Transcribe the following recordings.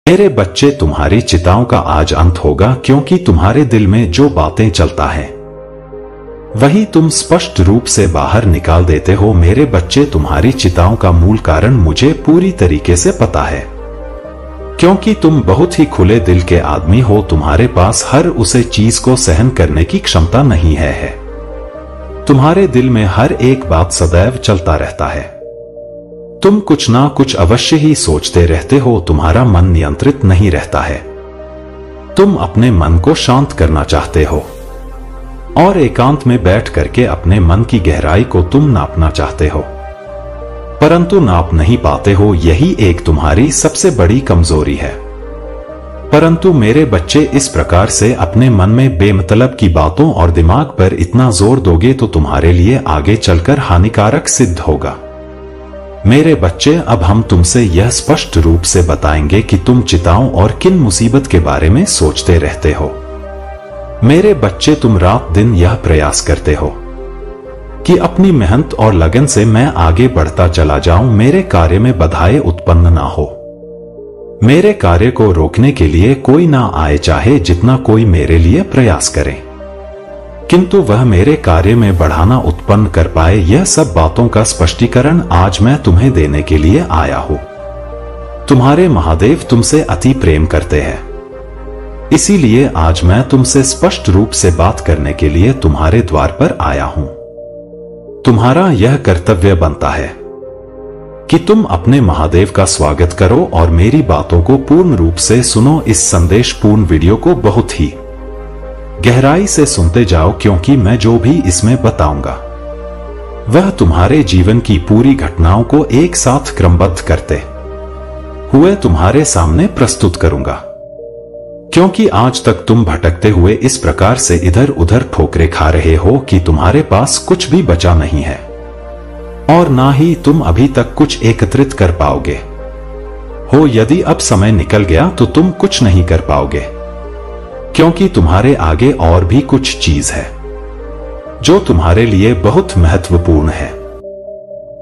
मेरे बच्चे, तुम्हारी चिंताओं का आज अंत होगा, क्योंकि तुम्हारे दिल में जो बातें चलता है वही तुम स्पष्ट रूप से बाहर निकाल देते हो। मेरे बच्चे, तुम्हारी चिंताओं का मूल कारण मुझे पूरी तरीके से पता है, क्योंकि तुम बहुत ही खुले दिल के आदमी हो। तुम्हारे पास हर उसे चीज को सहन करने की क्षमता नहीं है। तुम्हारे दिल में हर एक बात सदैव चलता रहता है। तुम कुछ ना कुछ अवश्य ही सोचते रहते हो। तुम्हारा मन नियंत्रित नहीं रहता है। तुम अपने मन को शांत करना चाहते हो और एकांत में बैठ करके अपने मन की गहराई को तुम नापना चाहते हो, परंतु नाप नहीं पाते हो। यही एक तुम्हारी सबसे बड़ी कमजोरी है। परंतु मेरे बच्चे, इस प्रकार से अपने मन में बेमतलब की बातों और दिमाग पर इतना जोर दोगे तो तुम्हारे लिए आगे चलकर हानिकारक सिद्ध होगा। मेरे बच्चे, अब हम तुमसे यह स्पष्ट रूप से बताएंगे कि तुम चिंताओं और किन मुसीबत के बारे में सोचते रहते हो। मेरे बच्चे, तुम रात दिन यह प्रयास करते हो कि अपनी मेहनत और लगन से मैं आगे बढ़ता चला जाऊं, मेरे कार्य में बाधाएं उत्पन्न ना हो, मेरे कार्य को रोकने के लिए कोई ना आए, चाहे जितना कोई मेरे लिए प्रयास करे, किंतु वह मेरे कार्य में बढ़ाना उत्पन्न कर पाए। यह सब बातों का स्पष्टीकरण आज मैं तुम्हें देने के लिए आया हूं। तुम्हारे महादेव तुमसे अति प्रेम करते हैं, इसीलिए आज मैं तुमसे स्पष्ट रूप से बात करने के लिए तुम्हारे द्वार पर आया हूं। तुम्हारा यह कर्तव्य बनता है कि तुम अपने महादेव का स्वागत करो और मेरी बातों को पूर्ण रूप से सुनो। इस संदेश पूर्ण वीडियो को बहुत ही गहराई से सुनते जाओ, क्योंकि मैं जो भी इसमें बताऊंगा वह तुम्हारे जीवन की पूरी घटनाओं को एक साथ क्रमबद्ध करते हुए तुम्हारे सामने प्रस्तुत करूंगा। क्योंकि आज तक तुम भटकते हुए इस प्रकार से इधर उधर ठोकरें खा रहे हो कि तुम्हारे पास कुछ भी बचा नहीं है और ना ही तुम अभी तक कुछ एकत्रित कर पाओगे हो। यदि अब समय निकल गया तो तुम कुछ नहीं कर पाओगे, क्योंकि तुम्हारे आगे और भी कुछ चीज है जो तुम्हारे लिए बहुत महत्वपूर्ण है।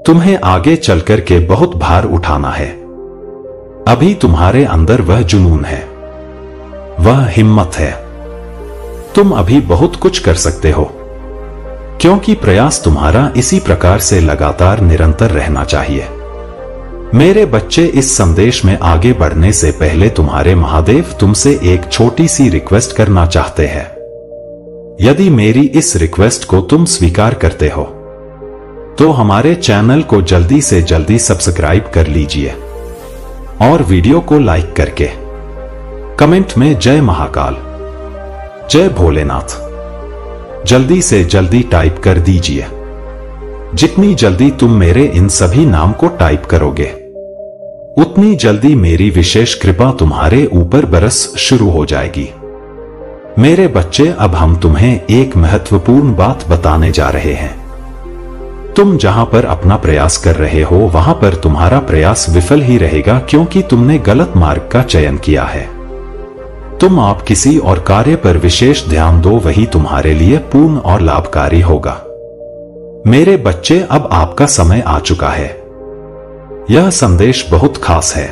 तुम्हें आगे चलकर के बहुत भार उठाना है। अभी तुम्हारे अंदर वह जुनून है, वह हिम्मत है। तुम अभी बहुत कुछ कर सकते हो, क्योंकि प्रयास तुम्हारा इसी प्रकार से लगातार निरंतर रहना चाहिए। मेरे बच्चे, इस संदेश में आगे बढ़ने से पहले तुम्हारे महादेव तुमसे एक छोटी सी रिक्वेस्ट करना चाहते हैं। यदि मेरी इस रिक्वेस्ट को तुम स्वीकार करते हो तो हमारे चैनल को जल्दी से जल्दी सब्सक्राइब कर लीजिए और वीडियो को लाइक करके कमेंट में जय महाकाल, जय भोलेनाथ जल्दी से जल्दी टाइप कर दीजिए। जितनी जल्दी तुम मेरे इन सभी नाम को टाइप करोगे उतनी जल्दी मेरी विशेष कृपा तुम्हारे ऊपर बरस शुरू हो जाएगी। मेरे बच्चे, अब हम तुम्हें एक महत्वपूर्ण बात बताने जा रहे हैं। तुम जहां पर अपना प्रयास कर रहे हो वहां पर तुम्हारा प्रयास विफल ही रहेगा, क्योंकि तुमने गलत मार्ग का चयन किया है। तुम आप किसी और कार्य पर विशेष ध्यान दो, वही तुम्हारे लिए पूर्ण और लाभकारी होगा। मेरे बच्चे, अब आपका समय आ चुका है। यह संदेश बहुत खास है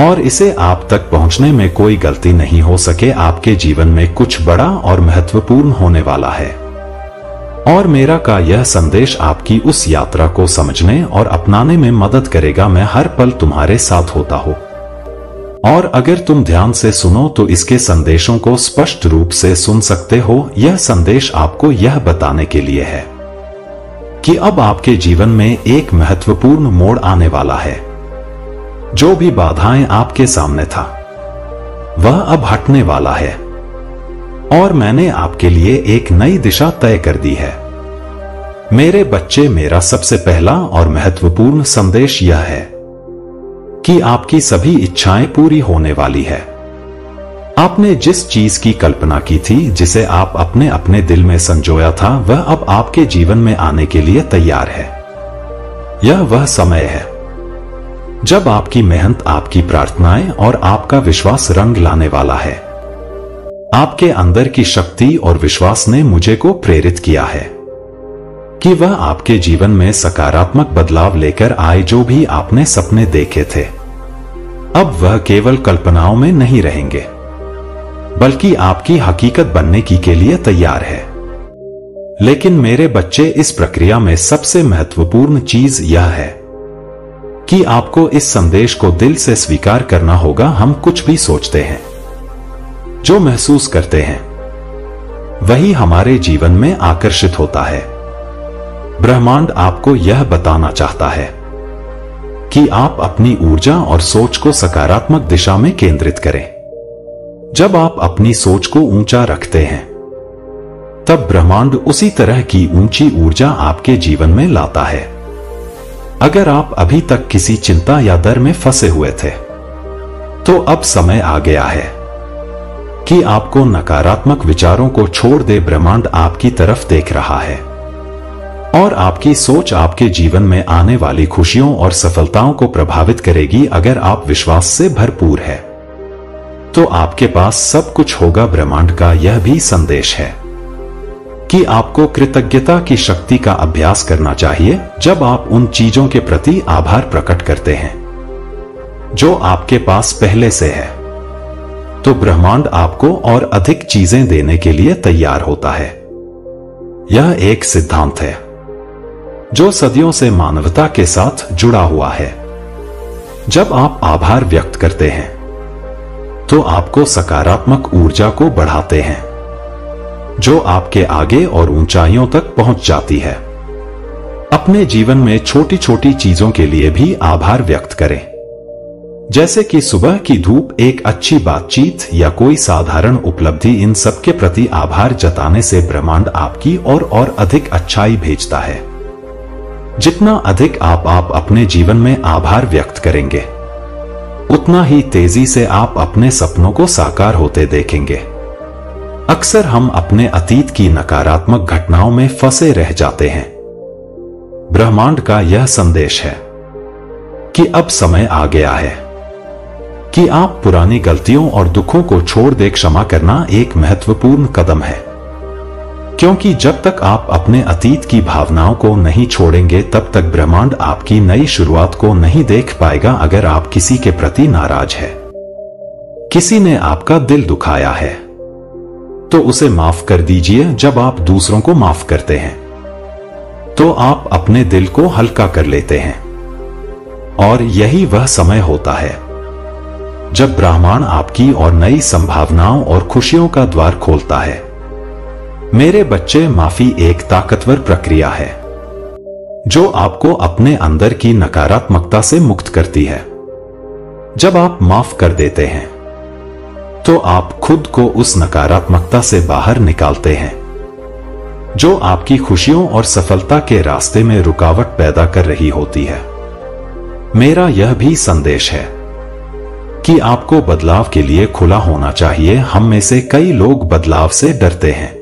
और इसे आप तक पहुंचने में कोई गलती नहीं हो सके। आपके जीवन में कुछ बड़ा और महत्वपूर्ण होने वाला है और मेरा का यह संदेश आपकी उस यात्रा को समझने और अपनाने में मदद करेगा। मैं हर पल तुम्हारे साथ होता हूं और अगर तुम ध्यान से सुनो तो इसके संदेशों को स्पष्ट रूप से सुन सकते हो। यह संदेश आपको यह बताने के लिए है कि अब आपके जीवन में एक महत्वपूर्ण मोड़ आने वाला है। जो भी बाधाएं आपके सामने था वह अब हटने वाला है और मैंने आपके लिए एक नई दिशा तय कर दी है। मेरे बच्चे, मेरा सबसे पहला और महत्वपूर्ण संदेश यह है कि आपकी सभी इच्छाएं पूरी होने वाली है। आपने जिस चीज की कल्पना की थी, जिसे आप अपने अपने दिल में संजोया था, वह अब आपके जीवन में आने के लिए तैयार है। यह वह समय है जब आपकी मेहनत, आपकी प्रार्थनाएं और आपका विश्वास रंग लाने वाला है। आपके अंदर की शक्ति और विश्वास ने मुझे को प्रेरित किया है कि वह आपके जीवन में सकारात्मक बदलाव लेकर आए। जो भी आपने सपने देखे थे अब वह केवल कल्पनाओं में नहीं रहेंगे, बल्कि आपकी हकीकत बनने की के लिए तैयार है। लेकिन मेरे बच्चे, इस प्रक्रिया में सबसे महत्वपूर्ण चीज यह है कि आपको इस संदेश को दिल से स्वीकार करना होगा। हम कुछ भी सोचते हैं, जो महसूस करते हैं, वही हमारे जीवन में आकर्षित होता है। ब्रह्मांड आपको यह बताना चाहता है कि आप अपनी ऊर्जा और सोच को सकारात्मक दिशा में केंद्रित करें। जब आप अपनी सोच को ऊंचा रखते हैं, तब ब्रह्मांड उसी तरह की ऊंची ऊर्जा आपके जीवन में लाता है। अगर आप अभी तक किसी चिंता या डर में फंसे हुए थे, तो अब समय आ गया है कि आपको नकारात्मक विचारों को छोड़ दे। ब्रह्मांड आपकी तरफ देख रहा है और आपकी सोच आपके जीवन में आने वाली खुशियों और सफलताओं को प्रभावित करेगी। अगर आप विश्वास से भरपूर है, तो आपके पास सब कुछ होगा। ब्रह्मांड का यह भी संदेश है कि आपको कृतज्ञता की शक्ति का अभ्यास करना चाहिए। जब आप उन चीजों के प्रति आभार प्रकट करते हैं जो आपके पास पहले से है, तो ब्रह्मांड आपको और अधिक चीजें देने के लिए तैयार होता है। यह एक सिद्धांत है जो सदियों से मानवता के साथ जुड़ा हुआ है। जब आप आभार व्यक्त करते हैं, तो आपको सकारात्मक ऊर्जा को बढ़ाते हैं, जो आपके आगे और ऊंचाइयों तक पहुंच जाती है। अपने जीवन में छोटी छोटी चीजों के लिए भी आभार व्यक्त करें, जैसे कि सुबह की धूप, एक अच्छी बातचीत या कोई साधारण उपलब्धि। इन सब के प्रति आभार जताने से ब्रह्मांड आपकी और अधिक अच्छाई भेजता है। जितना अधिक आप अपने जीवन में आभार व्यक्त करेंगे, उतना ही तेजी से आप अपने सपनों को साकार होते देखेंगे। अक्सर हम अपने अतीत की नकारात्मक घटनाओं में फंसे रह जाते हैं। ब्रह्मांड का यह संदेश है कि अब समय आ गया है कि आप पुरानी गलतियों और दुखों को छोड़ दे। क्षमा करना एक महत्वपूर्ण कदम है, क्योंकि जब तक आप अपने अतीत की भावनाओं को नहीं छोड़ेंगे, तब तक ब्रह्मांड आपकी नई शुरुआत को नहीं देख पाएगा। अगर आप किसी के प्रति नाराज है, किसी ने आपका दिल दुखाया है, तो उसे माफ कर दीजिए। जब आप दूसरों को माफ करते हैं, तो आप अपने दिल को हल्का कर लेते हैं। और यही वह समय होता है जब ब्रह्मांड आपकी और नई संभावनाओं और खुशियों का द्वार खोलता है। मेरे बच्चे, माफी एक ताकतवर प्रक्रिया है जो आपको अपने अंदर की नकारात्मकता से मुक्त करती है। जब आप माफ कर देते हैं, तो आप खुद को उस नकारात्मकता से बाहर निकालते हैं जो आपकी खुशियों और सफलता के रास्ते में रुकावट पैदा कर रही होती है। मेरा यह भी संदेश है कि आपको बदलाव के लिए खुला होना चाहिए। हम में से कई लोग बदलाव से डरते हैं,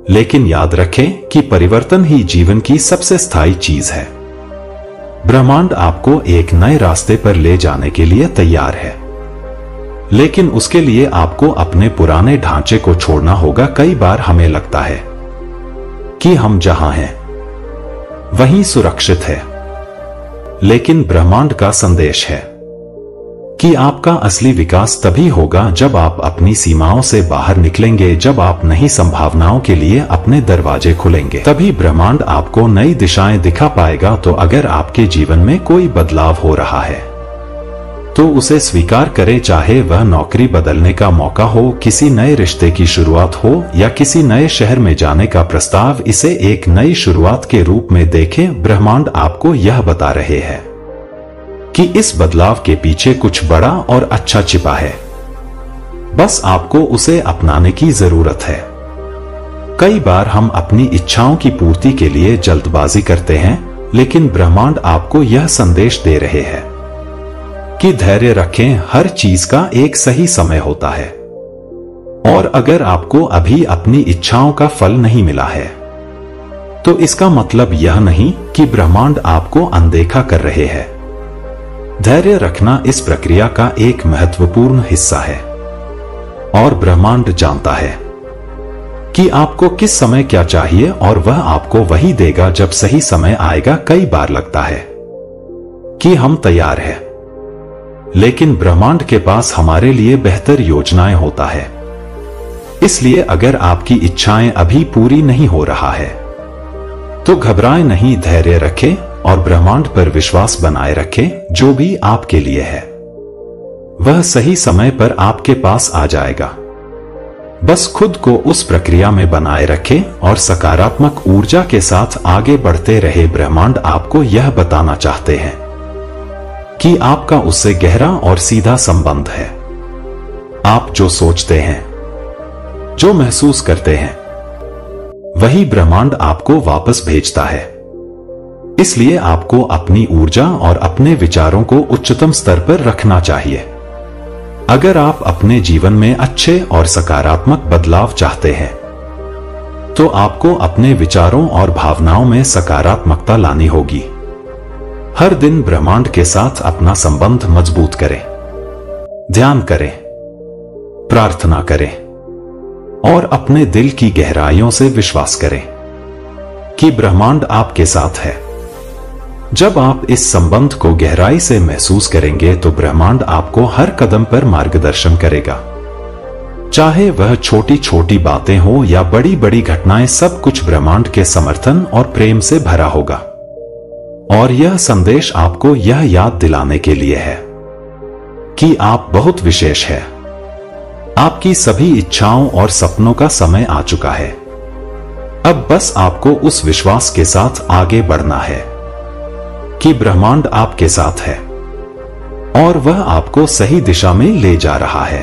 लेकिन याद रखें कि परिवर्तन ही जीवन की सबसे स्थायी चीज है। ब्रह्मांड आपको एक नए रास्ते पर ले जाने के लिए तैयार है, लेकिन उसके लिए आपको अपने पुराने ढांचे को छोड़ना होगा। कई बार हमें लगता है कि हम जहां हैं वहीं सुरक्षित है, लेकिन ब्रह्मांड का संदेश है कि आपका असली विकास तभी होगा जब आप अपनी सीमाओं से बाहर निकलेंगे। जब आप नई संभावनाओं के लिए अपने दरवाजे खुलेंगे, तभी ब्रह्मांड आपको नई दिशाएं दिखा पाएगा। तो अगर आपके जीवन में कोई बदलाव हो रहा है, तो उसे स्वीकार करें, चाहे वह नौकरी बदलने का मौका हो, किसी नए रिश्ते की शुरुआत हो या किसी नए शहर में जाने का प्रस्ताव। इसे एक नई शुरुआत के रूप में देखें। ब्रह्मांड आपको यह बता रहे हैं कि इस बदलाव के पीछे कुछ बड़ा और अच्छा छिपा है, बस आपको उसे अपनाने की जरूरत है। कई बार हम अपनी इच्छाओं की पूर्ति के लिए जल्दबाजी करते हैं, लेकिन ब्रह्मांड आपको यह संदेश दे रहे हैं कि धैर्य रखें, हर चीज का एक सही समय होता है। और अगर आपको अभी अपनी इच्छाओं का फल नहीं मिला है, तो इसका मतलब यह नहीं कि ब्रह्मांड आपको अनदेखा कर रहे हैं। धैर्य रखना इस प्रक्रिया का एक महत्वपूर्ण हिस्सा है, और ब्रह्मांड जानता है कि आपको किस समय क्या चाहिए, और वह आपको वही देगा जब सही समय आएगा। कई बार लगता है कि हम तैयार हैं, लेकिन ब्रह्मांड के पास हमारे लिए बेहतर योजनाएं होता है। इसलिए अगर आपकी इच्छाएं अभी पूरी नहीं हो रहा है तो घबराएं नहीं, धैर्य रखें और ब्रह्मांड पर विश्वास बनाए रखें। जो भी आपके लिए है वह सही समय पर आपके पास आ जाएगा। बस खुद को उस प्रक्रिया में बनाए रखें और सकारात्मक ऊर्जा के साथ आगे बढ़ते रहे। ब्रह्मांड आपको यह बताना चाहते हैं कि आपका उससे गहरा और सीधा संबंध है। आप जो सोचते हैं, जो महसूस करते हैं, वही ब्रह्मांड आपको वापस भेजता है। इसलिए आपको अपनी ऊर्जा और अपने विचारों को उच्चतम स्तर पर रखना चाहिए। अगर आप अपने जीवन में अच्छे और सकारात्मक बदलाव चाहते हैं तो आपको अपने विचारों और भावनाओं में सकारात्मकता लानी होगी। हर दिन ब्रह्मांड के साथ अपना संबंध मजबूत करें, ध्यान करें, प्रार्थना करें और अपने दिल की गहराइयों से विश्वास करें कि ब्रह्मांड आपके साथ है। जब आप इस संबंध को गहराई से महसूस करेंगे तो ब्रह्मांड आपको हर कदम पर मार्गदर्शन करेगा। चाहे वह छोटी छोटी बातें हो या बड़ी बड़ी घटनाएं, सब कुछ ब्रह्मांड के समर्थन और प्रेम से भरा होगा। और यह संदेश आपको यह याद दिलाने के लिए है कि आप बहुत विशेष हैं। आपकी सभी इच्छाओं और सपनों का समय आ चुका है। अब बस आपको उस विश्वास के साथ आगे बढ़ना है कि ब्रह्मांड आपके साथ है और वह आपको सही दिशा में ले जा रहा है।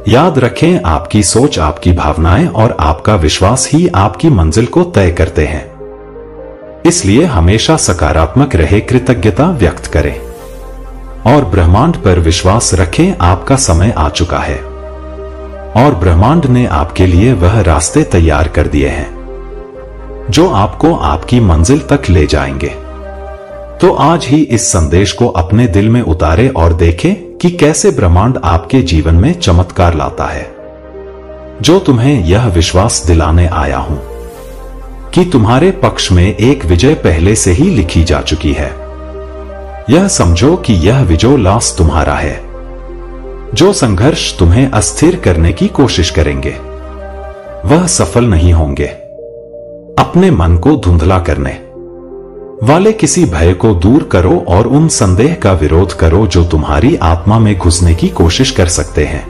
याद रखें, आपकी सोच, आपकी भावनाएं और आपका विश्वास ही आपकी मंजिल को तय करते हैं। इसलिए हमेशा सकारात्मक रहे, कृतज्ञता व्यक्त करें और ब्रह्मांड पर विश्वास रखें। आपका समय आ चुका है और ब्रह्मांड ने आपके लिए वह रास्ते तैयार कर दिए हैं जो आपको आपकी मंजिल तक ले जाएंगे। तो आज ही इस संदेश को अपने दिल में उतारें और देखें कि कैसे ब्रह्मांड आपके जीवन में चमत्कार लाता है। जो तुम्हें यह विश्वास दिलाने आया हूं कि तुम्हारे पक्ष में एक विजय पहले से ही लिखी जा चुकी है। यह समझो कि यह विजय लास तुम्हारा है। जो संघर्ष तुम्हें अस्थिर करने की कोशिश करेंगे वह सफल नहीं होंगे। अपने मन को धुंधला करने वाले किसी भय को दूर करो और उन संदेह का विरोध करो जो तुम्हारी आत्मा में घुसने की कोशिश कर सकते हैं।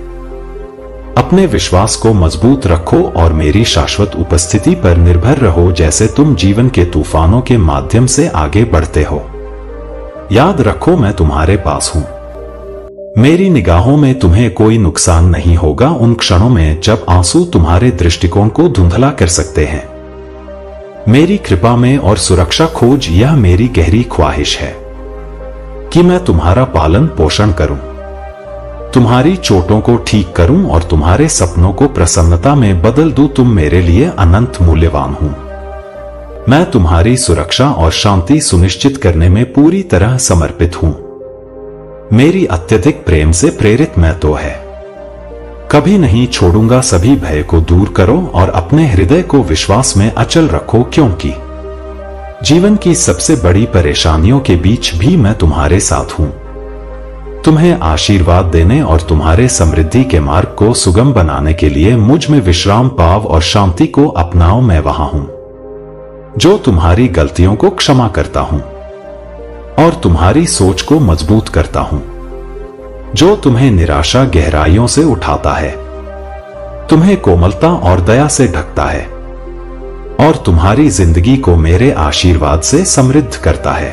अपने विश्वास को मजबूत रखो और मेरी शाश्वत उपस्थिति पर निर्भर रहो जैसे तुम जीवन के तूफानों के माध्यम से आगे बढ़ते हो। याद रखो, मैं तुम्हारे पास हूं। मेरी निगाहों में तुम्हें कोई नुकसान नहीं होगा उन क्षणों में जब आंसू तुम्हारे दृष्टिकोण को धुंधला कर सकते हैं। मेरी कृपा में और सुरक्षा खोज, यह मेरी गहरी ख्वाहिश है कि मैं तुम्हारा पालन पोषण करूं, तुम्हारी चोटों को ठीक करूं और तुम्हारे सपनों को प्रसन्नता में बदल दूं। तुम मेरे लिए अनंत मूल्यवान हो। मैं तुम्हारी सुरक्षा और शांति सुनिश्चित करने में पूरी तरह समर्पित हूं। मेरी अत्यधिक प्रेम से प्रेरित मैं तो है कभी नहीं छोड़ूंगा। सभी भय को दूर करो और अपने हृदय को विश्वास में अचल रखो, क्योंकि जीवन की सबसे बड़ी परेशानियों के बीच भी मैं तुम्हारे साथ हूं। तुम्हें आशीर्वाद देने और तुम्हारे समृद्धि के मार्ग को सुगम बनाने के लिए मुझ में विश्राम पाओ और शांति को अपनाओ। मैं वहां हूं जो तुम्हारी गलतियों को क्षमा करता हूं और तुम्हारी सोच को मजबूत करता हूं, जो तुम्हें निराशा गहराइयों से उठाता है, तुम्हें कोमलता और दया से ढकता है और तुम्हारी जिंदगी को मेरे आशीर्वाद से समृद्ध करता है।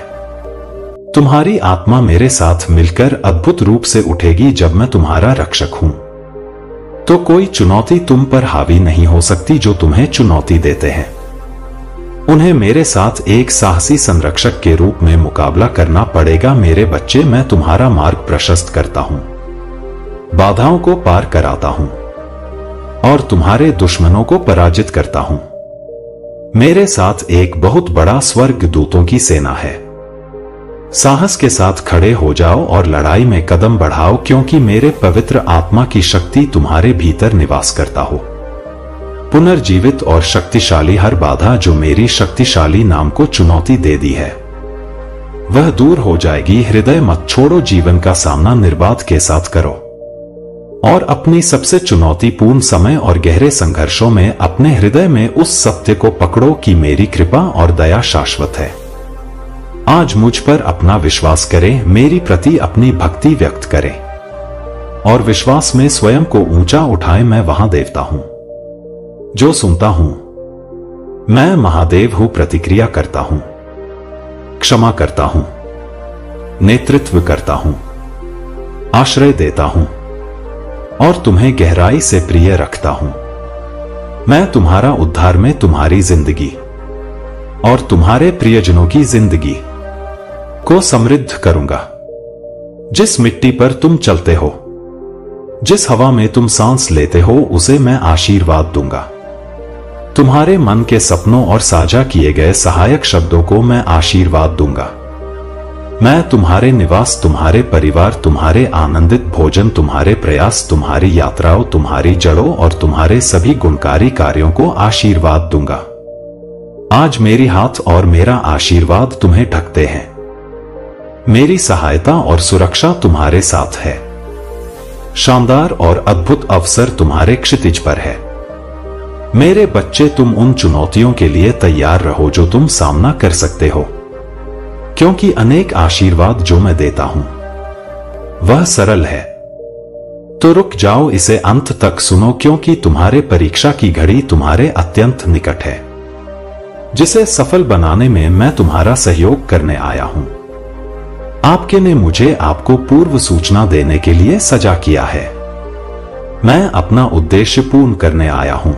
तुम्हारी आत्मा मेरे साथ मिलकर अद्भुत रूप से उठेगी जब मैं तुम्हारा रक्षक हूं। तो कोई चुनौती तुम पर हावी नहीं हो सकती। जो तुम्हें चुनौती देते हैं उन्हें मेरे साथ एक साहसी संरक्षक के रूप में मुकाबला करना पड़ेगा। मेरे बच्चे, मैं तुम्हारा मार्ग प्रशस्त करता हूं, बाधाओं को पार कराता हूं और तुम्हारे दुश्मनों को पराजित करता हूं। मेरे साथ एक बहुत बड़ा स्वर्ग दूतों की सेना है। साहस के साथ खड़े हो जाओ और लड़ाई में कदम बढ़ाओ, क्योंकि मेरे पवित्र आत्मा की शक्ति तुम्हारे भीतर निवास करता हो। पुनर्जीवित और शक्तिशाली हर बाधा जो मेरी शक्तिशाली नाम को चुनौती दे दी है, वह दूर हो जाएगी। हृदय मत छोड़ो, जीवन का सामना निर्बाध के साथ करो और अपनी सबसे चुनौतीपूर्ण समय और गहरे संघर्षों में अपने हृदय में उस सत्य को पकड़ो कि मेरी कृपा और दया शाश्वत है। आज मुझ पर अपना विश्वास करें, मेरी प्रति अपनी भक्ति व्यक्त करें और विश्वास में स्वयं को ऊंचा उठाएं। मैं वहां देवता हूं जो सुनता हूं, मैं महादेव हूं, प्रतिक्रिया करता हूं, क्षमा करता हूं, नेतृत्व करता हूं, आश्रय देता हूं और तुम्हें गहराई से प्रिय रखता हूं। मैं तुम्हारा उद्धार में तुम्हारी जिंदगी और तुम्हारे प्रियजनों की जिंदगी को समृद्ध करूंगा। जिस मिट्टी पर तुम चलते हो, जिस हवा में तुम सांस लेते हो, उसे मैं आशीर्वाद दूंगा। तुम्हारे मन के सपनों और साझा किए गए सहायक शब्दों को मैं आशीर्वाद दूंगा। मैं तुम्हारे निवास, तुम्हारे परिवार, तुम्हारे आनंदित भोजन, तुम्हारे प्रयास, तुम्हारी यात्राओं, तुम्हारी जड़ों और तुम्हारे सभी गुणकारी कार्यों को आशीर्वाद दूंगा। आज मेरी हाथ और मेरा आशीर्वाद तुम्हें ढकते हैं। मेरी सहायता और सुरक्षा तुम्हारे साथ है। शानदार और अद्भुत अवसर तुम्हारे क्षितिज पर है। मेरे बच्चे, तुम उन चुनौतियों के लिए तैयार रहो जो तुम सामना कर सकते हो, क्योंकि अनेक आशीर्वाद जो मैं देता हूं वह सरल है। तो रुक जाओ, इसे अंत तक सुनो, क्योंकि तुम्हारे परीक्षा की घड़ी तुम्हारे अत्यंत निकट है, जिसे सफल बनाने में मैं तुम्हारा सहयोग करने आया हूं। आपके ने मुझे आपको पूर्व सूचना देने के लिए सजा किया है। मैं अपना उद्देश्य पूर्ण करने आया हूं।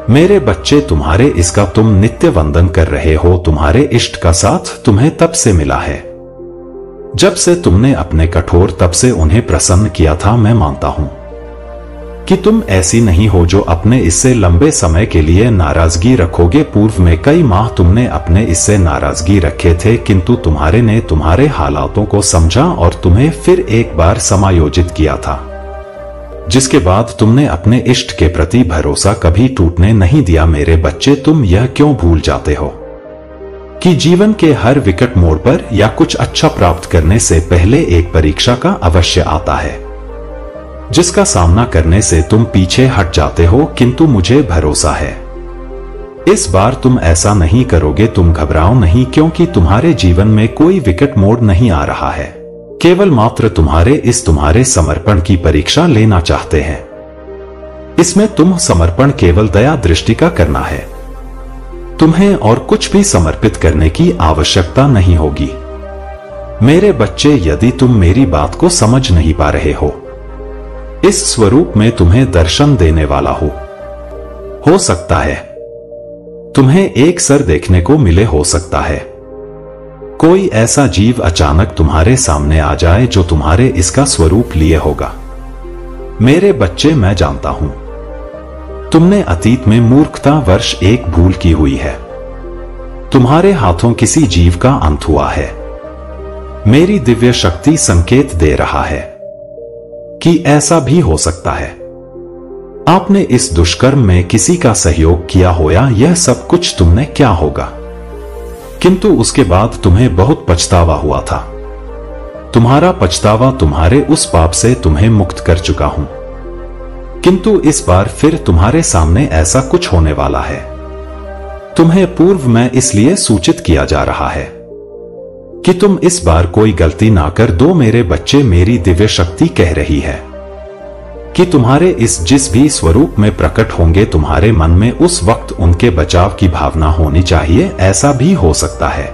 मेरे बच्चे, तुम्हारे इसका तुम नित्य वंदन कर रहे हो। तुम्हारे इष्ट का साथ तुम्हें तब से मिला है जब से तुमने अपने कठोर तप से उन्हें प्रसन्न किया था। मैं मानता हूं कि तुम ऐसी नहीं हो जो अपने इससे लंबे समय के लिए नाराजगी रखोगे। पूर्व में कई माह तुमने अपने इससे नाराजगी रखे थे, किंतु तुम्हारे ने तुम्हारे हालातों को समझा और तुम्हें फिर एक बार समायोजित किया था, जिसके बाद तुमने इष्ट अपने के प्रति भरोसा कभी टूटने नहीं दिया। मेरे बच्चे, तुम यह क्यों भूल जाते हो कि जीवन के हर विकट मोड़ पर या कुछ अच्छा प्राप्त करने से पहले एक परीक्षा का अवश्य आता है, जिसका सामना करने से तुम पीछे हट जाते हो, किंतु मुझे भरोसा है इस बार तुम ऐसा नहीं करोगे। तुम घबराओ नहीं, क्योंकि तुम्हारे जीवन में कोई विकट मोड़ नहीं आ रहा है। केवल मात्र तुम्हारे समर्पण की परीक्षा लेना चाहते हैं। इसमें तुम समर्पण केवल दया दृष्टि का करना है। तुम्हें और कुछ भी समर्पित करने की आवश्यकता नहीं होगी। मेरे बच्चे, यदि तुम मेरी बात को समझ नहीं पा रहे हो, इस स्वरूप में तुम्हें दर्शन देने वाला हो सकता है तुम्हें एक सर देखने को मिले, हो सकता है कोई ऐसा जीव अचानक तुम्हारे सामने आ जाए जो तुम्हारे इसका स्वरूप लिए होगा। मेरे बच्चे, मैं जानता हूं तुमने अतीत में मूर्खता वर्ष एक भूल की हुई है। तुम्हारे हाथों किसी जीव का अंत हुआ है। मेरी दिव्य शक्ति संकेत दे रहा है कि ऐसा भी हो सकता है आपने इस दुष्कर्म में किसी का सहयोग किया हो या यह सब कुछ तुमने क्या होगा, किंतु उसके बाद तुम्हें बहुत पछतावा हुआ था। तुम्हारा पछतावा तुम्हारे उस पाप से तुम्हें मुक्त कर चुका हूं, किंतु इस बार फिर तुम्हारे सामने ऐसा कुछ होने वाला है। तुम्हें पूर्व में इसलिए सूचित किया जा रहा है कि तुम इस बार कोई गलती ना कर दो। मेरे बच्चे, मेरी दिव्य शक्ति कह रही है कि तुम्हारे इस जिस भी स्वरूप में प्रकट होंगे, तुम्हारे मन में उस वक्त उनके बचाव की भावना होनी चाहिए। ऐसा भी हो सकता है